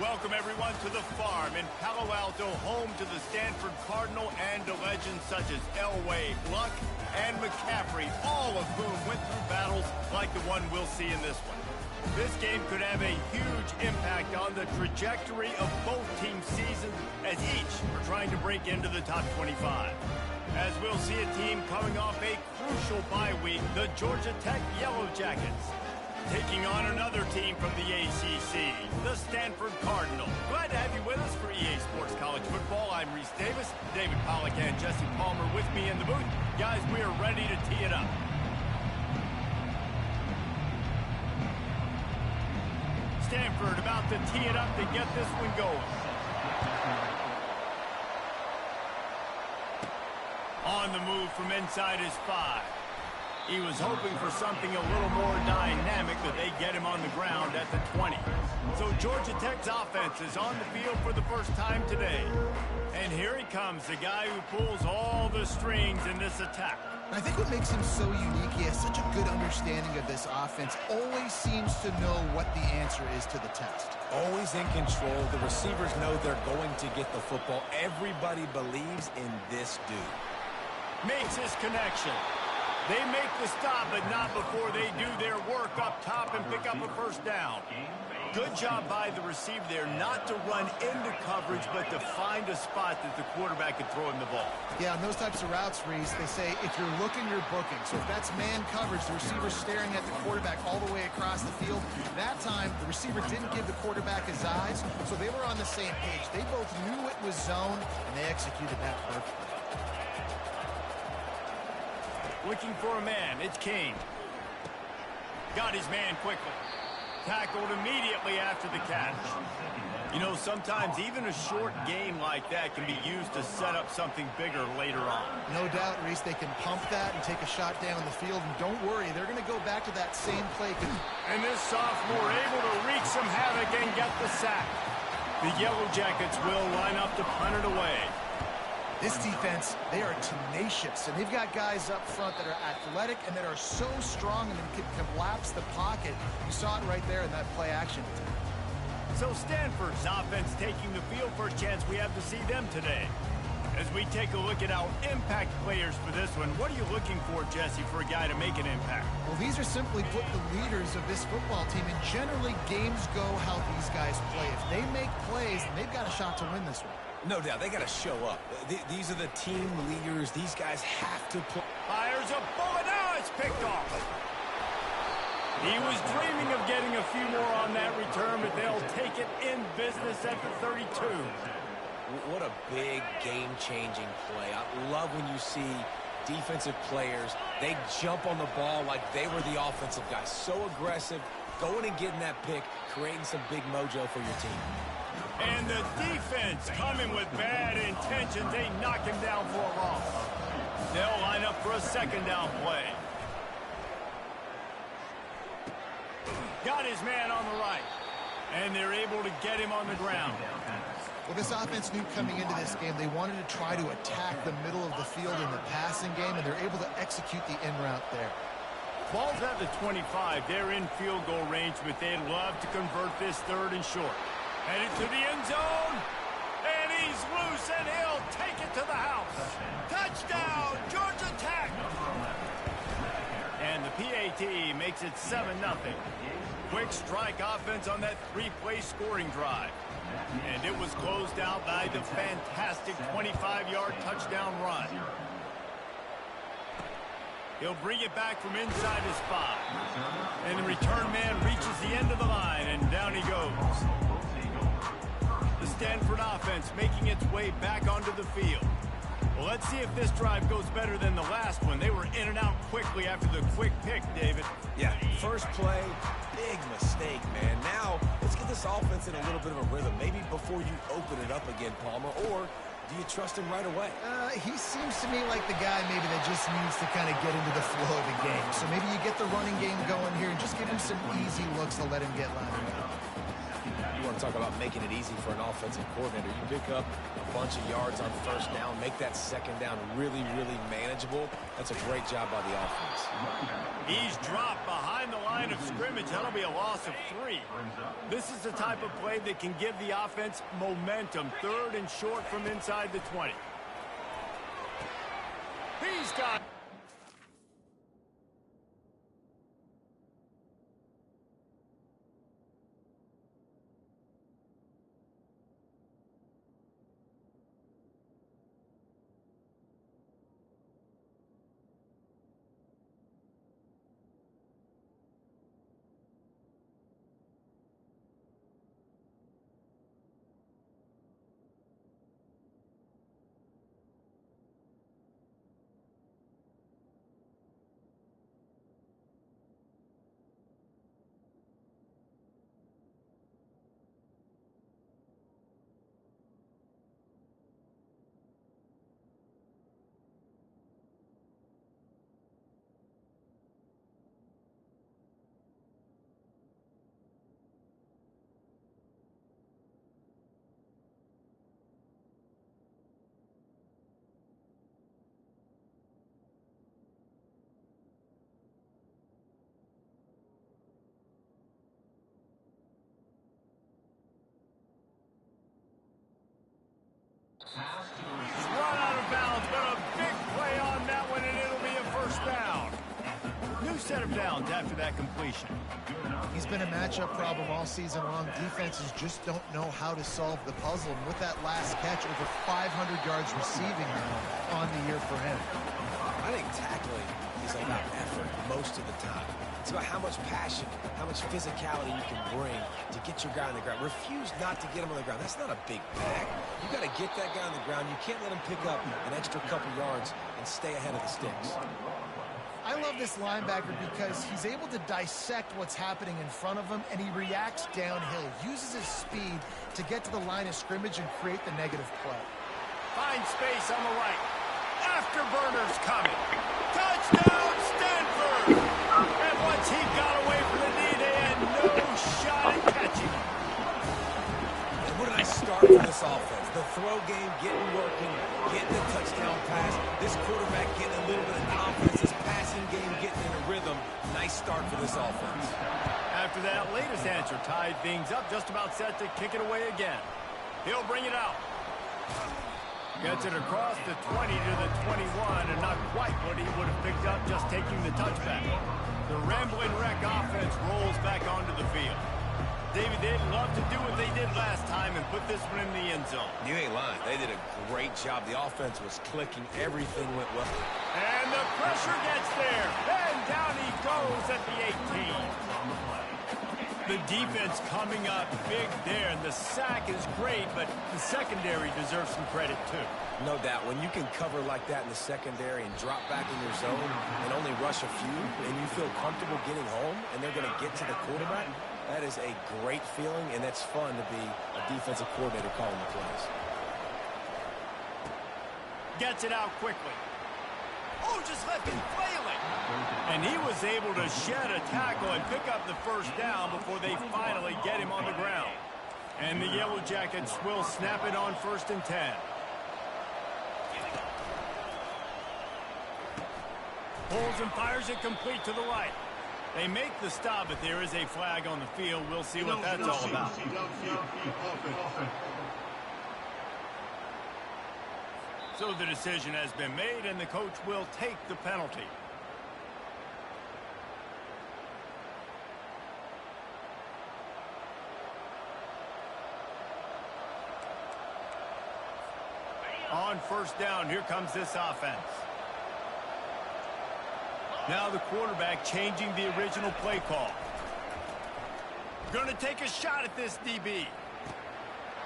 Welcome, everyone, to the farm in Palo Alto, home to the Stanford Cardinal and to legends such as Elway, Luck, and McCaffrey, all of whom went through battles like the one we'll see in this one. This game could have a huge impact on the trajectory of both teams' seasons as each are trying to break into the top 25. As we'll see a team coming off a crucial bye week, the Georgia Tech Yellow Jackets, taking on another team from the ACC, the Stanford Cardinal. Glad to have you with us for EA Sports College Football. I'm Reese Davis, David Pollack and Jesse Palmer with me in the booth. Guys, we are ready to tee it up. Stanford about to tee it up to get this one going. On the move from inside his 5. He was hoping for something a little more dynamic, but they get him on the ground at the 20. So Georgia Tech's offense is on the field for the first time today. And here he comes, the guy who pulls all the strings in this attack. I think what makes him so unique, he has such a good understanding of this offense, always seems to know what the answer is to the test. Always in control. The receivers know they're going to get the football. Everybody believes in this dude. Makes his connection. They make the stop, but not before they do their work up top and pick up a first down. Good job by the receiver there not to run into coverage, but to find a spot that the quarterback could throw him the ball. Yeah, on those types of routes, Reese, they say if you're looking, you're booking. So if that's man coverage, the receiver's staring at the quarterback all the way across the field. That time, the receiver didn't give the quarterback his eyes, so they were on the same page. They both knew it was zone, and they executed that perfectly. Looking for a man, it's Kane. Got his man quickly. Tackled immediately after the catch. You know, sometimes even a short game like that can be used to set up something bigger later on. No doubt, Reese, they can pump that and take a shot down the field. And don't worry, they're going to go back to that same play. And this sophomore able to wreak some havoc and get the sack. The Yellow Jackets will line up to punt it away. This defense, they are tenacious, and they've got guys up front that are athletic and that are so strong and can collapse the pocket. You saw it right there in that play action. So Stanford's offense taking the field. First chance we have to see them today. As we take a look at our impact players for this one, what are you looking for, Jesse, for a guy to make an impact? Well, these are simply put the leaders of this football team, and generally games go how these guys play. If they make plays, then they've got a shot to win this one. No doubt, they got to show up. These are the team leaders. These guys have to play. Fires a bullet. Now it's picked off. He was dreaming of getting a few more on that return, but they'll take it in business at the 32. What a big game-changing play. I love when you see defensive players, they jump on the ball like they were the offensive guys. So aggressive, going and getting that pick, creating some big mojo for your team. And the defense coming with bad intentions. They knock him down for a loss. They'll line up for a second down play. Got his man on the right. And they're able to get him on the ground. Well, this offense knew coming into this game they wanted to try to attack the middle of the field in the passing game, and they're able to execute the in route there. Ball's at the 25. They're in field goal range, but they'd love to convert this third and short. Headed to the end zone, and he's loose, and he'll take it to the house. Touchdown, Georgia Tech! And the PAT makes it 7-0. Quick strike offense on that three-play scoring drive. And it was closed out by the fantastic 25-yard touchdown run. He'll bring it back from inside his 5. And the return man reaches the end of the line, and down he goes. The Stanford offense making its way back onto the field. Well, let's see if this drive goes better than the last one. They were in and out quickly after the quick pick, David. Yeah, first play, big mistake, man. Now, let's get this offense in a little bit of a rhythm. Maybe before you open it up again, Palmer, or do you trust him right away? He seems to me like the guy maybe that just needs to kind of get into the flow of the game. So maybe you get the running game going here and just give him some easy looks to let him get lined up. You want to talk about making it easy for an offensive coordinator. You pick up a bunch of yards on first down, make that second down really manageable. That's a great job by the offense. He's dropped behind the line line of scrimmage. That'll be a loss of 3. This is the type of play that can give the offense momentum. 3rd and short from inside the 20. He's got... Run out of bounds, but a big play on that one, and it'll be a first down. New set of downs after that completion. He's been a matchup problem all season long. Defenses just don't know how to solve the puzzle. And with that last catch, over 500 yards receiving now on the year for him. I think tackling is about effort most of the time. It's about how much passion, how much physicality you can bring to get your guy on the ground. Refuse not to get him on the ground. That's not a big pack. You got to get that guy on the ground. You can't let him pick up an extra couple yards and stay ahead of the sticks. I love this linebacker because he's able to dissect what's happening in front of him, and he reacts downhill, uses his speed to get to the line of scrimmage and create the negative play. Finds space on the right. Afterburners coming. Touchdown, Stanford! And once he got away from the knee, they had no shot at catching him. And what a nice start for this offense. The throw game getting working, getting the touchdown pass. This quarterback getting a little bit of confidence. This passing game getting in a rhythm. Nice start for this offense. After that latest answer tied things up, just about set to kick it away again. He'll bring it out. Gets it across the 20 to the 21, and not quite what he would have picked up just taking the touchback. The Rambling Wreck offense rolls back onto the field. David, they'd love to do what they did last time and put this one in the end zone. You ain't lying. They did a great job. The offense was clicking. Everything went well. And the pressure gets there. And down he goes at the 18. The defense coming up big there, and the sack is great, but the secondary deserves some credit too. No doubt. When you can cover like that in the secondary and drop back in your zone and only rush a few, and you feel comfortable getting home, and they're going to get to the quarterback, that is a great feeling, and that's fun to be a defensive coordinator calling the plays. Gets it out quickly. Oh, just left him flailing. And he was able to shed a tackle and pick up the first down before they finally get him on the ground. And the Yellow Jackets will snap it on 1st and 10. Pulls and fires it complete to the right. They make the stop, but there is a flag on the field. We'll see what that's all about. So the decision has been made, and the coach will take the penalty. On 1st down, here comes this offense. Now the quarterback changing the original play call. Gonna take a shot at this DB.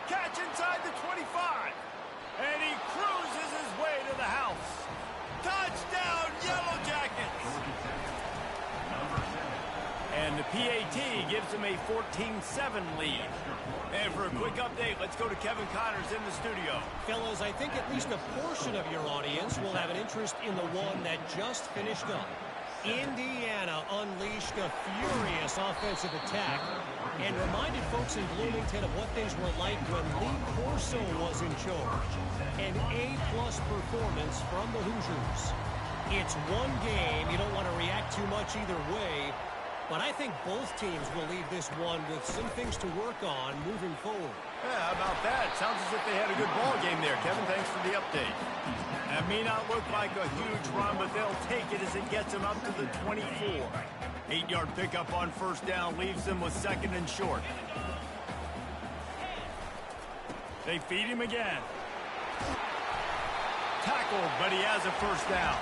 Catch inside the 25. And he cruises his way to the house. Touchdown, Yellow Jackets! And the PAT gives them a 14-7 lead. And for a quick update, let's go to Kevin Connors in the studio. Fellas, I think at least a portion of your audience will have an interest in the one that just finished up. Indiana unleashed a furious offensive attack and reminded folks in Bloomington of what things were like when Lee Corso was in charge. An A-plus performance from the Hoosiers. It's one game. You don't want to react too much either way. But I think both teams will leave this one with some things to work on moving forward. Yeah, how about that? Sounds as if they had a good ball game there. Kevin, thanks for the update. That may not look like a huge run, but they'll take it as it gets them up to the 24. 8-yard pickup on first down leaves them with second and short. They feed him again. Tackled, but he has a first down.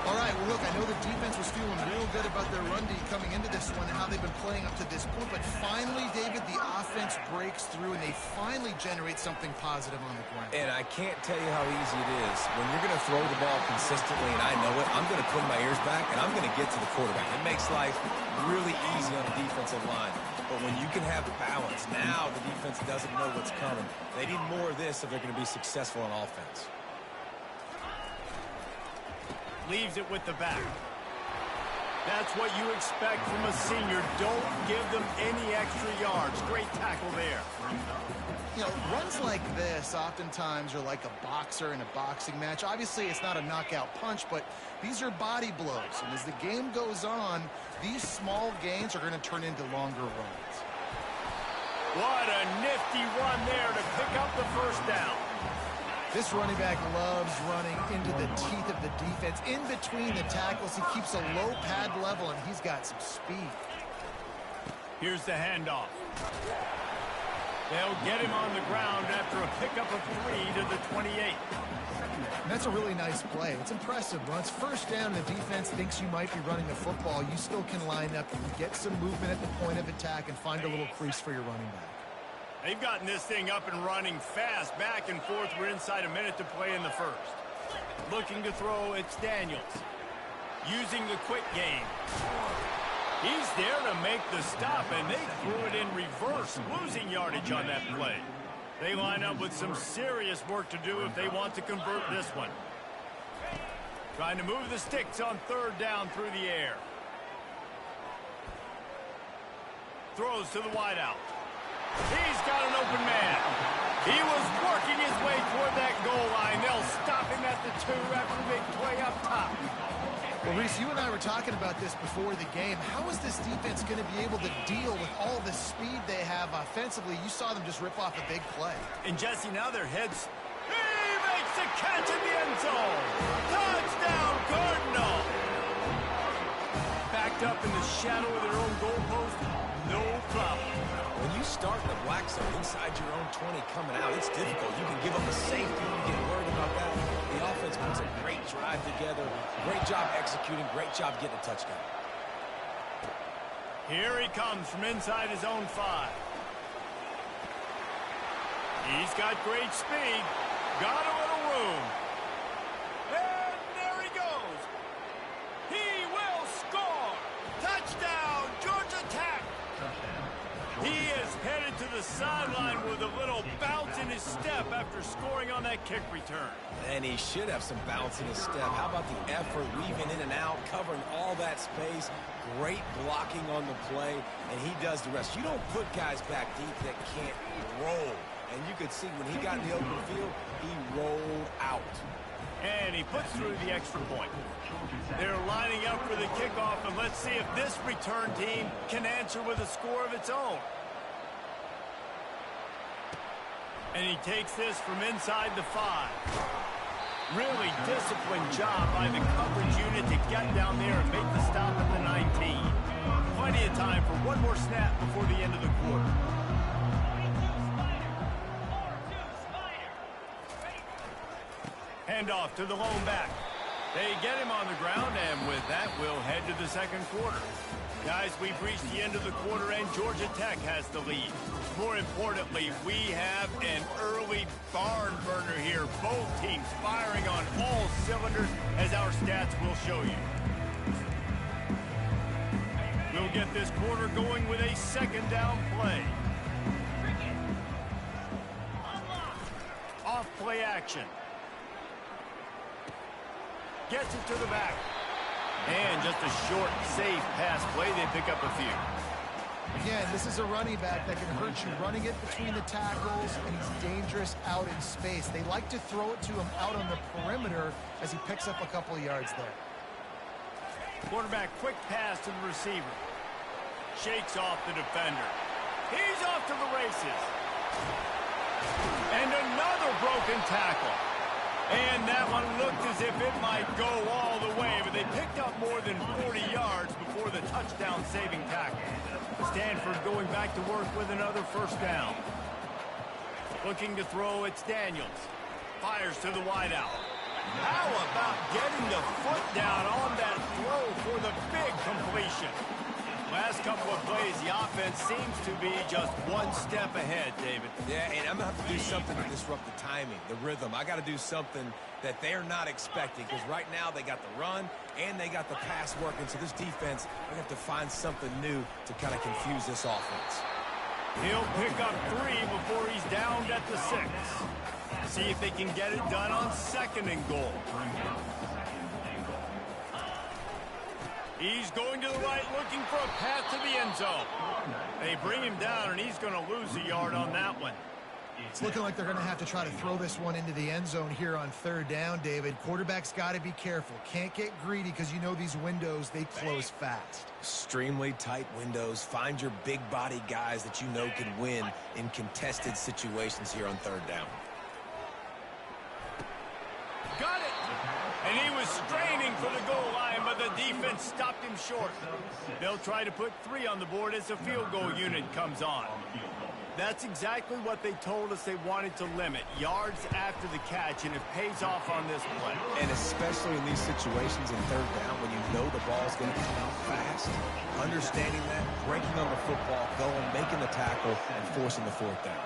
All right, well, look, I know the defense was feeling real good about their run D coming into this one and how they've been playing up to this point, but finally, David, the offense breaks through and they finally generate something positive on the ground. And I can't tell you how easy it is. When you're going to throw the ball consistently, and I know it, I'm going to put my ears back and I'm going to get to the quarterback. It makes life really easy on the defensive line. But when you can have balance, now the defense doesn't know what's coming. They need more of this if they're going to be successful on offense. Leaves it with the back. That's what you expect from a senior. Don't give them any extra yards. Great tackle there. You know, runs like this oftentimes are like a boxer in a boxing match. Obviously, it's not a knockout punch, but these are body blows. And as the game goes on, these small gains are going to turn into longer runs. What a nifty run there to pick up the first down. This running back loves running into the teeth of the defense. In between the tackles, he keeps a low pad level, and he's got some speed. Here's the handoff. They'll get him on the ground after a pickup of 3 to the 28. And that's a really nice play. It's impressive. Once first down, the defense thinks you might be running the football. You still can line up and get some movement at the point of attack and find a little crease for your running back. They've gotten this thing up and running fast, back and forth. We're inside a minute to play in the first. Looking to throw, it's Daniels. Using the quick game. He's there to make the stop, and they threw it in reverse, losing yardage on that play. They line up with some serious work to do if they want to convert this one. Trying to move the sticks on third down through the air. Throws to the wideout. He's got an open man. He was working his way toward that goal line. They'll stop him at the 2 after a big play up top. Well, Reese, you and I were talking about this before the game. How is this defense going to be able to deal with all the speed they have offensively? You saw them just rip off a big play. And Jesse, now their heads. He makes the catch in the end zone. Touchdown, Cardinal. Backed up in the shadow of their own goalpost. No problem. When you start in the black zone inside your own 20 coming out, it's difficult. You can give up a safety. You get worried about that. The offense puts a great drive together. Great job executing. Great job getting a touchdown. Here he comes from inside his own 5. He's got great speed. Got a little room. And there he goes. He will score. Touchdown, Georgia Tech. He is headed to the sideline with a little bounce in his step after scoring on that kick return. And he should have some bounce in his step. How about the effort, weaving in and out, covering all that space. Great blocking on the play, and he does the rest. You don't put guys back deep that can't roll. And you could see when he got in the open field, he rolled out. And he puts through the extra point. They're lining up for the kickoff, and let's see if this return team can answer with a score of its own. And he takes this from inside the 5. Really disciplined job by the coverage unit to get down there and make the stop at the 19. Plenty of time for one more snap before the end of the quarter. Handoff to the lone back. They get him on the ground, and with that, we'll head to the second quarter. Guys, we've reached the end of the quarter, and Georgia Tech has the lead. More importantly, we have an early barn burner here. Both teams firing on all cylinders, as our stats will show you. We'll get this quarter going with a second down play. Off play action. Gets it to the back. And just a short, safe pass play. They pick up a few. Again, this is a running back that can hurt you running it between the tackles, and he's dangerous out in space. They like to throw it to him out on the perimeter as he picks up a couple of yards there. Quarterback, quick pass to the receiver. Shakes off the defender. He's off to the races. And another broken tackle. And that one looked as if it might go all the way, but they picked up more than 40 yards before the touchdown-saving tackle. Stanford going back to work with another first down. Looking to throw, it's Daniels. Fires to the wideout. How about getting the foot down on that throw for the big completion? Last couple of plays, the offense seems to be just one step ahead, David. Yeah, and I'm going to have to do something to disrupt the timing, the rhythm. I got to do something that they're not expecting, because right now they got the run and they got the pass working. So this defense, we have to find something new to kind of confuse this offense. He'll pick up 3 before he's downed at the 6. See if they can get it done on 2nd and goal. He's going to the right, looking for a path to the end zone. They bring him down, and he's going to lose a yard on that one. It's looking like they're going to have to try to throw this one into the end zone here on 3rd down, David. Quarterback's got to be careful. Can't get greedy because you know these windows, they close fast. Extremely tight windows. Find your big body guys that you know can win in contested situations here on 3rd down. Got it! And he was straining for the goal line, but the defense stopped him short. They'll try to put 3 on the board as the field goal unit comes on. That's exactly what they told us they wanted to limit, yards after the catch, and it pays off on this play. And especially in these situations in 3rd down when you know the ball's going to come out fast. Understanding that, breaking on the football, going, making the tackle, and forcing the 4th down.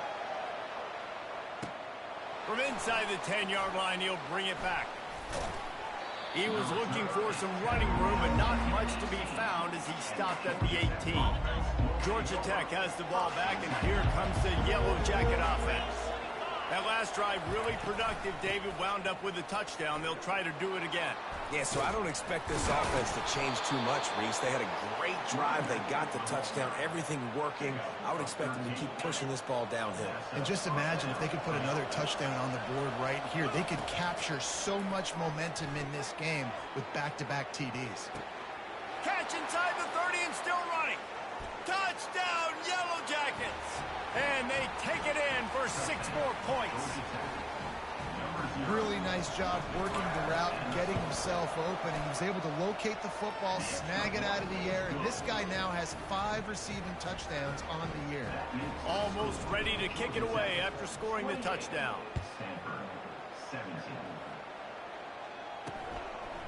From inside the 10-yard line, he'll bring it back. He was looking for some running room, but not much to be found as he stopped at the 18. Georgia Tech has the ball back, and here comes the Yellow Jacket offense. That last drive really productive. David wound up with a touchdown. They'll try to do it again. Yeah, so I don't expect this offense to change too much, Reese. They had a great drive. They got the touchdown, everything working. I would expect them to keep pushing this ball downhill. And just imagine if they could put another touchdown on the board right here. They could capture so much momentum in this game with back-to-back TDs. Catch inside the 30 and still running. Touchdown, Yellow Jackets! And they take it in for 6 more points. Really nice job working the route and getting himself open. And he was able to locate the football, snag it out of the air, and this guy now has 5 receiving touchdowns on the year. Almost ready to kick it away after scoring the touchdown.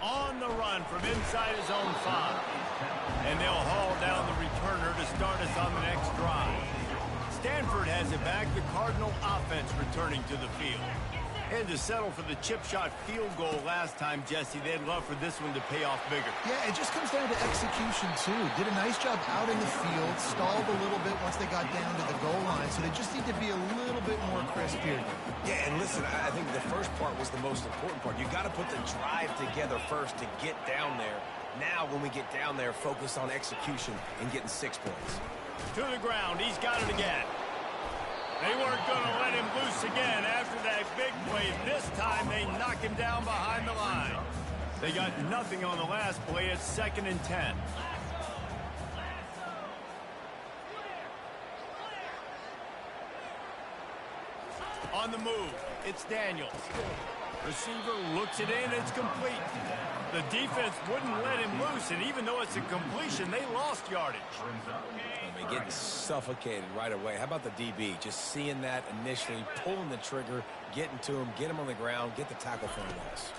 On the run from inside his own 5. And they'll haul down the returner to start us on the next drive. Stanford has it back, the Cardinal offense returning to the field. Had to settle for the chip shot field goal last time, Jesse. They'd love for this one to pay off bigger. Yeah, it just comes down to execution, too. Did a nice job out in the field, stalled a little bit once they got down to the goal line, so they just need to be a little bit more crisp here. Yeah, and listen, I think the first part was the most important part. You got to put the drive together first to get down there. Now, when we get down there, focus on execution and getting 6 points. To the ground, he's got it again. They weren't going to let him loose again after that big play. This time they knock him down behind the line. They got nothing on the last play. It's 2nd and 10. On the move, it's Daniels. Receiver looks it in, it's complete. The defense wouldn't let him loose, and even though it's a completion, they lost yardage. They're getting suffocated right away. How about the DB? Just seeing that initially, pulling the trigger, getting to him, get him on the ground, get the tackle for a loss.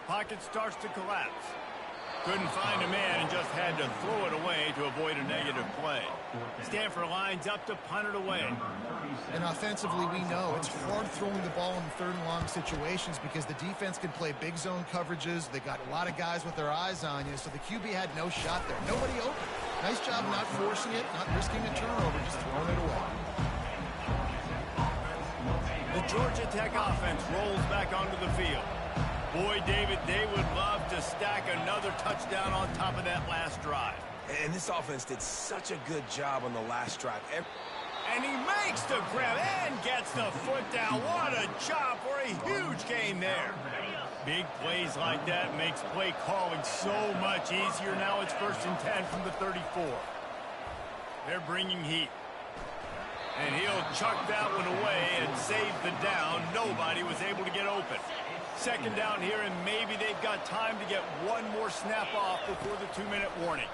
Pocket starts to collapse. Couldn't find a man and just had to throw it away to avoid a negative play. Stanford lines up to punt it away. And offensively, we know it's hard throwing the ball in 3rd and long situations because the defense can play big zone coverages. They got a lot of guys with their eyes on you, so the QB had no shot there. Nobody open. Nice job not forcing it, not risking a turnover, just throwing it away. The Georgia Tech offense rolls back onto the field. Boy, David, they would love to stack another touchdown on top of that last drive. And this offense did such a good job on the last drive. And he makes the grab and gets the foot down. What a job for a huge gain there. Big plays like that makes play calling so much easier. Now it's 1st and 10 from the 34. They're bringing heat. And he'll chuck that one away and save the down. Nobody was able to get open. 2nd down here, and maybe they've got time to get one more snap off before the 2-minute warning.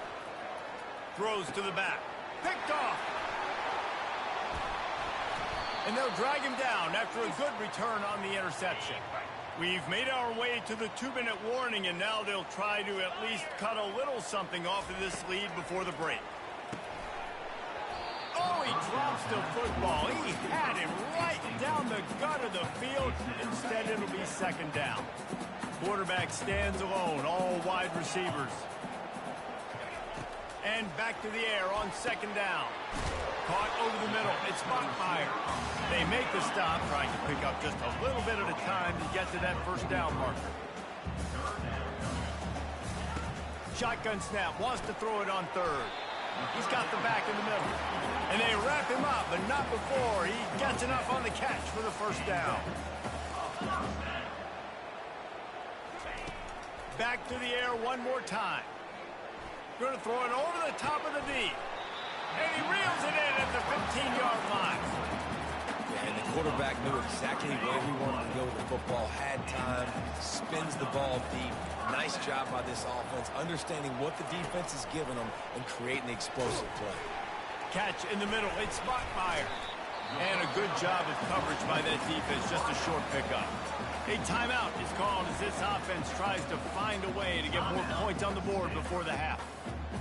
Throws to the back. Picked off. And they'll drag him down after a good return on the interception. We've made our way to the 2-minute warning, and now they'll try to at least cut a little something off of this lead before the break. Oh, he drops the football. He had him right down the gut of the field. Instead, it'll be 2nd down. Quarterback stands alone, all wide receivers. And back to the air on 2nd down. Caught over the middle. It's Bachmeier. They make the stop, trying to pick up just a little bit at a time to get to that 1st down marker. Shotgun snap. Wants to throw it on 3rd. He's got the back in the middle. And they wrap him up, but not before he gets enough on the catch for the 1st down. Back to the air one more time. Going to throw it over the top of the knee. And he reels it in at the 15-yard line. Yeah, and the quarterback knew exactly where he wanted to go with the football, had time, spins the ball deep. Nice job by this offense, understanding what the defense is giving them and creating the explosive play. Catch in the middle. It's Bachmeier. And a good job of coverage by that defense. Just a short pickup. A timeout is called as this offense tries to find a way to get more points on the board before the half.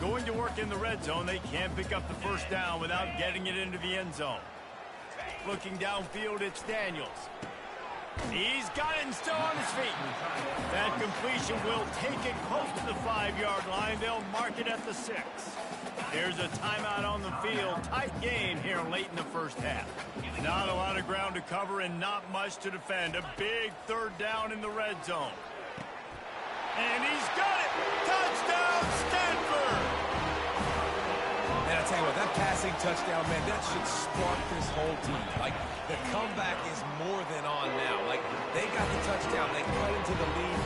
Going to work in the red zone, they can't pick up the 1st down without getting it into the end zone. Looking downfield, it's Daniels. He's got it and still on his feet. That completion will take it close to the 5-yard line. They'll mark it at the 6. There's a timeout on the field. Tight game here late in the 1st half. Not a lot of ground to cover and not much to defend. A big 3rd down in the red zone. And he's got it. Touchdown, Stanford. And I tell you what, that passing touchdown, man, that should spark this whole team. Like, the comeback is more than on now. Like, they got the touchdown. They cut into the lead.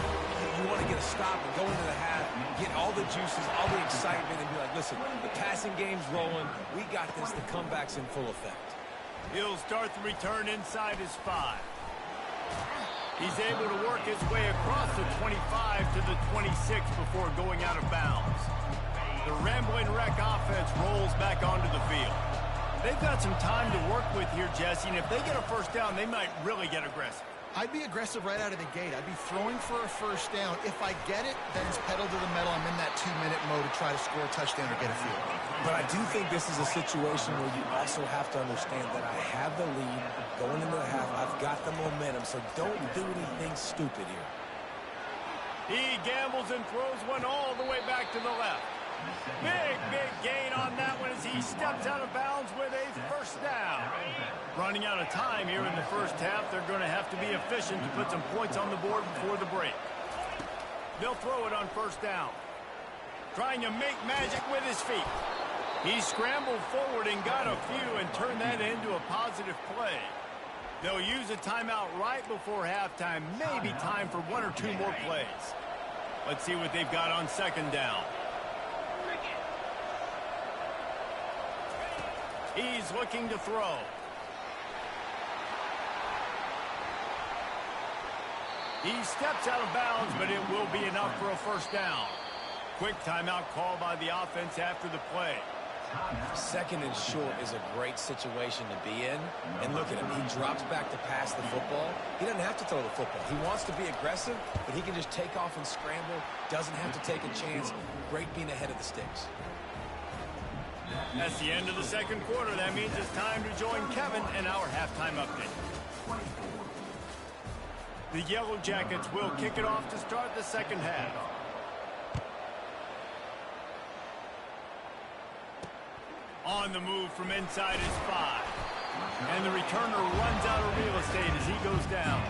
You want to get a stop and go into the half, get all the juices, all the excitement, and be like, listen, the passing game's rolling. We got this. The comeback's in full effect. He'll start the return inside his 5. He's able to work his way across the 25 to the 26 before going out of bounds. The Rambling Wreck offense rolls back onto the field. They've got some time to work with here, Jesse, and if they get a 1st down, they might really get aggressive. I'd be aggressive right out of the gate. I'd be throwing for a 1st down. If I get it, then it's pedal to the metal. I'm in that 2-minute mode to try to score a touchdown or get a field. But I do think this is a situation where you also have to understand that I have the lead going into the half. I've got the momentum, so don't do anything stupid here. He gambles and throws one all the way back to the left. Big gain on that one as he steps out of bounds with a 1st down. Running out of time here in the 1st half. They're going to have to be efficient to put some points on the board before the break. They'll throw it on 1st down. Trying to make magic with his feet. He scrambled forward and got a few and turned that into a positive play. They'll use a timeout right before halftime. Maybe time for 1 or 2 more plays. Let's see what they've got on 2nd down. He's looking to throw. He steps out of bounds, but it will be enough for a 1st down. Quick timeout called by the offense after the play. 2nd and short is a great situation to be in. And look at him. He drops back to pass the football. He doesn't have to throw the football. He wants to be aggressive, but he can just take off and scramble. Doesn't have to take a chance. Great being ahead of the sticks. That's the end of the 2nd quarter. That means it's time to join Kevin and our halftime update. The Yellow Jackets will kick it off to start the 2nd half. On the move from inside his 5. And the returner runs out of real estate as he goes down.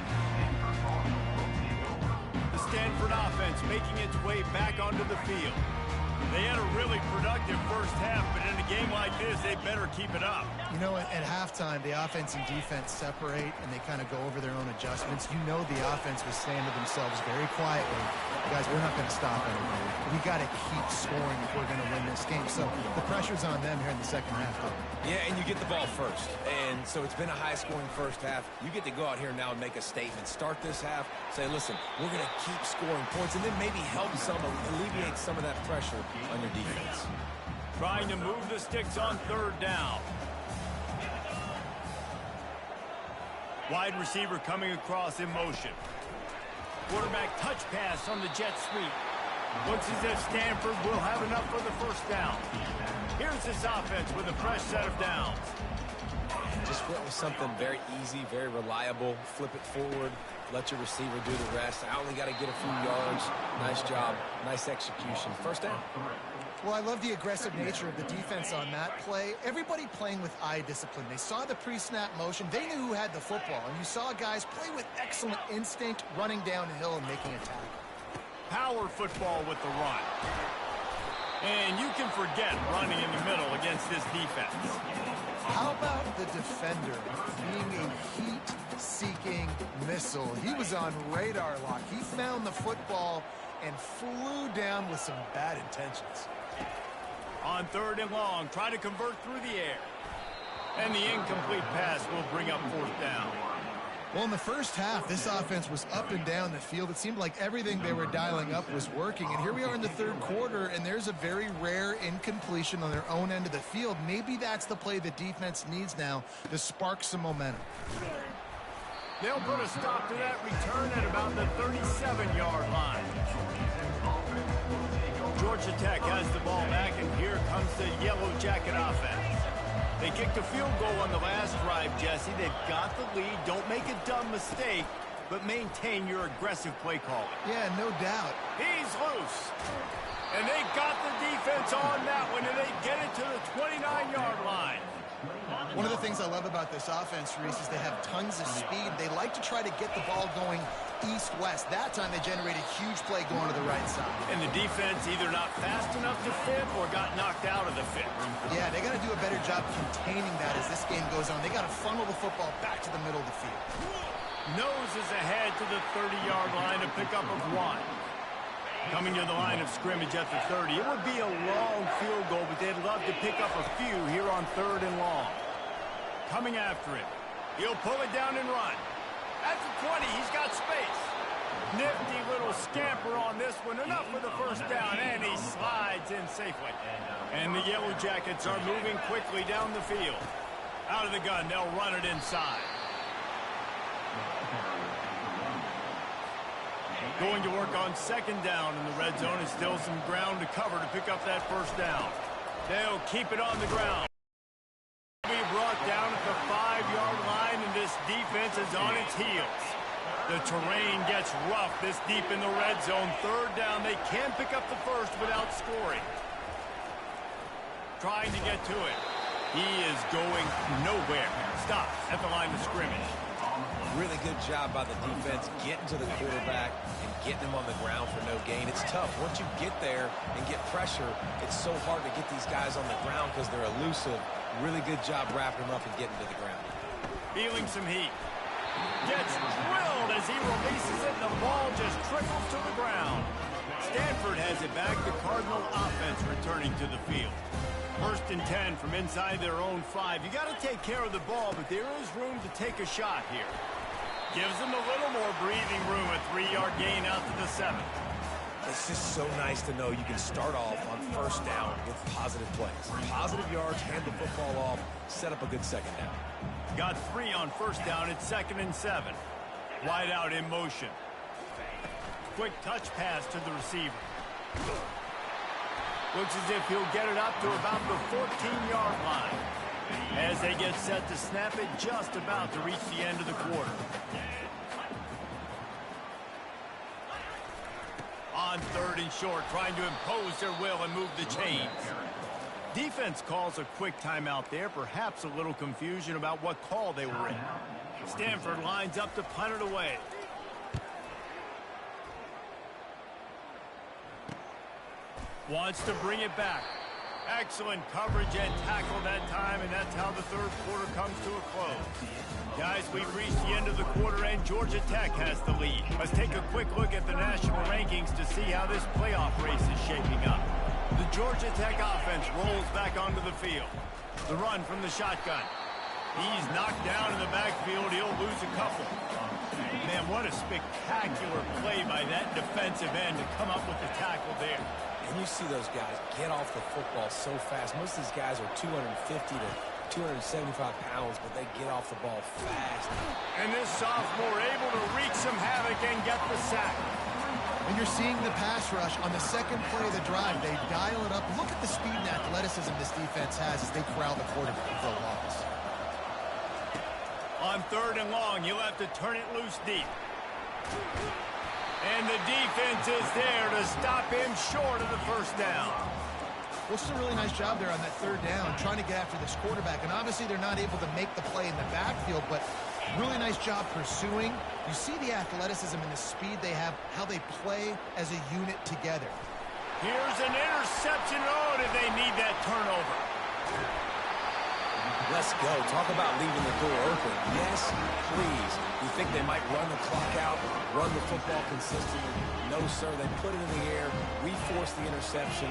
The Stanford offense making its way back onto the field. They had a really productive first half, but in a game like this, they better keep it up. You know, at halftime, the offense and defense separate, and they kind of go over their own adjustments. You know the offense was saying to themselves very quietly, guys, we're not going to stop anybody. We got to keep scoring if we're going to win this game. So the pressure's on them here in the second half. Yeah, and you get the ball first. And so it's been a high-scoring first half. You get to go out here now and make a statement. Start this half, say, listen, we're going to keep scoring points, and then maybe help alleviate some of that pressure on your defense. Trying to move the sticks on third down. Wide receiver coming across in motion. Quarterback touch pass on the jet sweep. Looks as if Stanford will have enough for the first down. Here's this offense with a fresh set of downs. Just went with something very easy, very reliable. Flip it forward. Let your receiver do the rest. I only got to get a few yards. Nice job. Nice execution. First down. Well, I love the aggressive nature of the defense on that play. Everybody playing with eye discipline. They saw the pre-snap motion. They knew who had the football. And you saw guys play with excellent instinct, running downhill and making a tackle. Power football with the run. And you can forget running in the middle against this defense. How about the defender being a heat-seeking missile? He was on radar lock. He found the football and flew down with some bad intentions. On third and long, try to convert through the air. And the incomplete pass will bring up fourth down. Well, in the first half, this offense was up and down the field. It seemed like everything they were dialing up was working. And here we are in the third quarter, and there's a very rare incompletion on their own end of the field. Maybe that's the play the defense needs now to spark some momentum. They'll put a stop to that return at about the 37-yard line. Georgia Tech has the ball back, and here comes the Yellow Jacket offense. They kicked a field goal on the last drive, Jesse. They've got the lead. Don't make a dumb mistake, but maintain your aggressive play calling. Yeah, no doubt. He's loose. And they got the defense on that one, and they get it to the 29-yard line. One of the things I love about this offense, Reese, is they have tons of speed. They like to try to get the ball going east-west. That time they generated a huge play going to the right side. And the defense either not fast enough to fit or got knocked out of the fit. Yeah, they got to do a better job containing that as this game goes on. They got to funnel the football back to the middle of the field. Noses ahead to the 30-yard line to pick up a one. Coming to the line of scrimmage at the 30. It would be a long field goal, but they'd love to pick up a few here on third and long. Coming after it. He'll pull it down and run. At the 20, he's got space. Nifty little scamper on this one. Enough for the first down, and he slides in safely. And the Yellow Jackets are moving quickly down the field. Out of the gun, they'll run it inside. Going to work on second down in the red zone. Is still some ground to cover to pick up that first down. They'll keep it on the ground. Be brought down at the 5-yard line, and this defense is on its heels. The terrain gets rough this deep in the red zone. Third down, they can pick up the first without scoring. Trying to get to it. He is going nowhere. Stops at the line of scrimmage. Really good job by the defense getting to the quarterback and getting him on the ground for no gain. It's tough. Once you get there and get pressure, it's so hard to get these guys on the ground because they're elusive. Really good job wrapping him up and getting to the ground. Feeling some heat. Gets drilled as he releases it, and the ball just trickles to the ground. Stanford has it back. The Cardinal offense returning to the field. First and 10 from inside their own 5. You got to take care of the ball, but there is room to take a shot here. Gives them a little more breathing room. A 3-yard gain out to the 7. It's just so nice to know you can start off on first down with positive plays. Positive yards, hand the football off, set up a good second down. Got 3 on first down at 2nd and 7. Wide out in motion. Quick touch pass to the receiver. Looks as if he'll get it up to about the 14-yard line. As they get set to snap it, just about to reach the end of the quarter. On third and short, trying to impose their will and move the chains. Defense calls a quick timeout there. Perhaps a little confusion about what call they were in. Stanford lines up to punt it away. Wants to bring it back. Excellent coverage and tackle that time, and that's how the third quarter comes to a close. Guys, we've reached the end of the quarter, and Georgia Tech has the lead. Let's take a quick look at the national rankings to see how this playoff race is shaping up. The Georgia Tech offense rolls back onto the field. The run from the shotgun. He's knocked down in the backfield. He'll lose a couple. Man, what a spectacular play by that defensive end to come up with the tackle there. And you see those guys get off the football so fast. Most of these guys are 250 to 275 pounds, but they get off the ball fast. And this sophomore able to wreak some havoc and get the sack. And you're seeing the pass rush on the second play of the drive. They dial it up. Look at the speed and athleticism this defense has as they corral the quarterback for a loss. On 3rd and long, you'll have to turn it loose deep. And the defense is there to stop him short of the first down. Well, it's a really nice job there on that 3rd down, trying to get after this quarterback. And obviously they're not able to make the play in the backfield, but really nice job pursuing. You see the athleticism and the speed they have, how they play as a unit together. Here's an interception. Oh, did they need that turnover? Let's go. Talk about leaving the door open. Yes, please. You think they might run the clock out, run the football consistently? No, sir. They put it in the air. We forced the interception.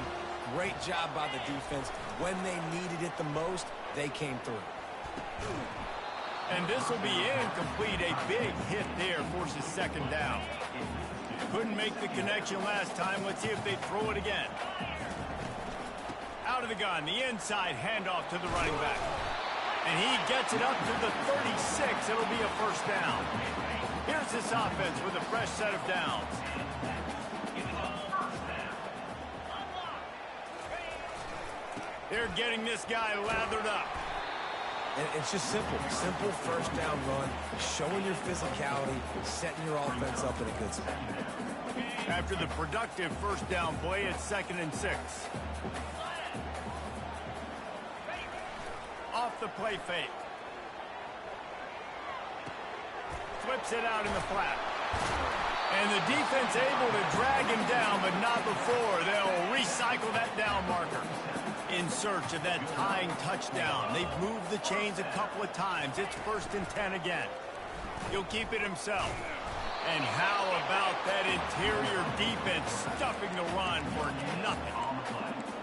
Great job by the defense. When they needed it the most, they came through. And this will be incomplete. A big hit there forces 2nd down. Couldn't make the connection last time. Let's see if they throw it again. Out of the gun, the inside handoff to the running back. And he gets it up to the 36. It'll be a 1st down. Here's this offense with a fresh set of downs. They're getting this guy lathered up. And it's just simple. Simple 1st down run, showing your physicality, setting your offense up in a good spot. After the productive 1st down play, it's 2nd and 6. Off the play fake. Flips it out in the flat. And the defense able to drag him down, but not before. They'll recycle that down marker. In search of that tying touchdown. They've moved the chains a couple of times. It's 1st and 10 again. He'll keep it himself. And how about that interior defense stuffing the run for nothing?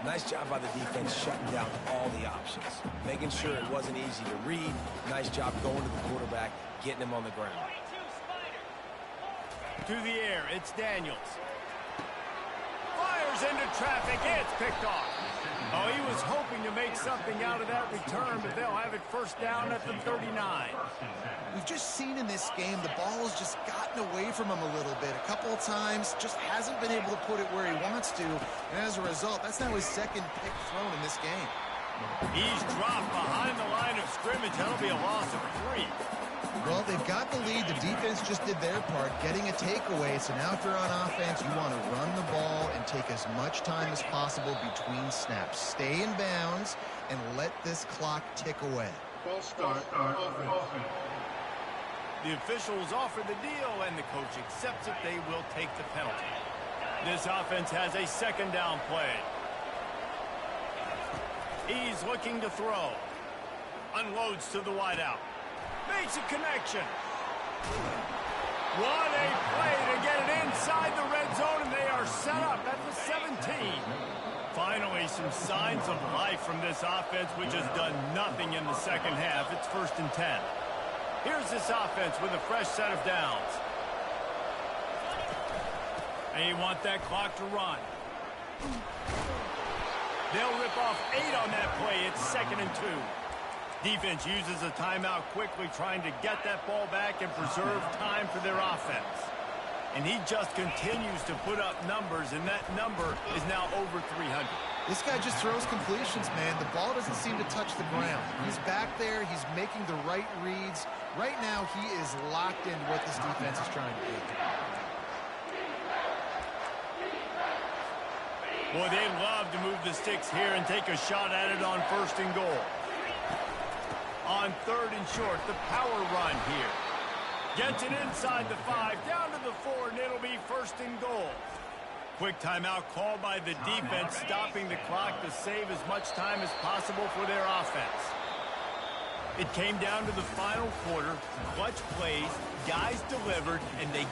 Nice job by the defense shutting down all the options, making sure it wasn't easy to read. Nice job going to the quarterback, getting him on the ground. To the air, it's Daniels. Fires into traffic, it's picked off. Oh, he was hoping to make something out of that return, but they'll have it 1st down at the 39. We've just seen in this game the ball has just gotten away from him a little bit. A couple of times, just hasn't been able to put it where he wants to. And as a result, that's now his 2nd pick thrown in this game. He's dropped behind the line of scrimmage. That'll be a loss of 3. Well, they've got the lead. The defense just did their part, getting a takeaway. So now if you're on offense, you want to run the ball and take as much time as possible between snaps. Stay in bounds and let this clock tick away. False start. The officials offer the deal, and the coach accepts it. They will take the penalty. This offense has a 2nd down play. He's looking to throw. Unloads to the wideout. Makes a connection. What a play to get it inside the red zone, and they are set up at the 17. Finally, some signs of life from this offense, which has done nothing in the 2nd half. It's 1st and 10. Here's this offense with a fresh set of downs. They want that clock to run. They'll rip off 8 on that play. It's 2nd and 2. Defense uses a timeout quickly, trying to get that ball back and preserve time for their offense. And he just continues to put up numbers, and that number is now over 300. This guy just throws completions, man. The ball doesn't seem to touch the ground. He's back there. He's making the right reads. Right now, he is locked into what this defense is trying to do. Boy, they love to move the sticks here and take a shot at it on 1st and goal. On 3rd and short, the power run here. Gets it inside the 5, down to the 4, and it'll be 1st and goal. Quick timeout called by the defense, stopping the clock to save as much time as possible for their offense. It came down to the final quarter. Clutch plays, guys delivered, and they...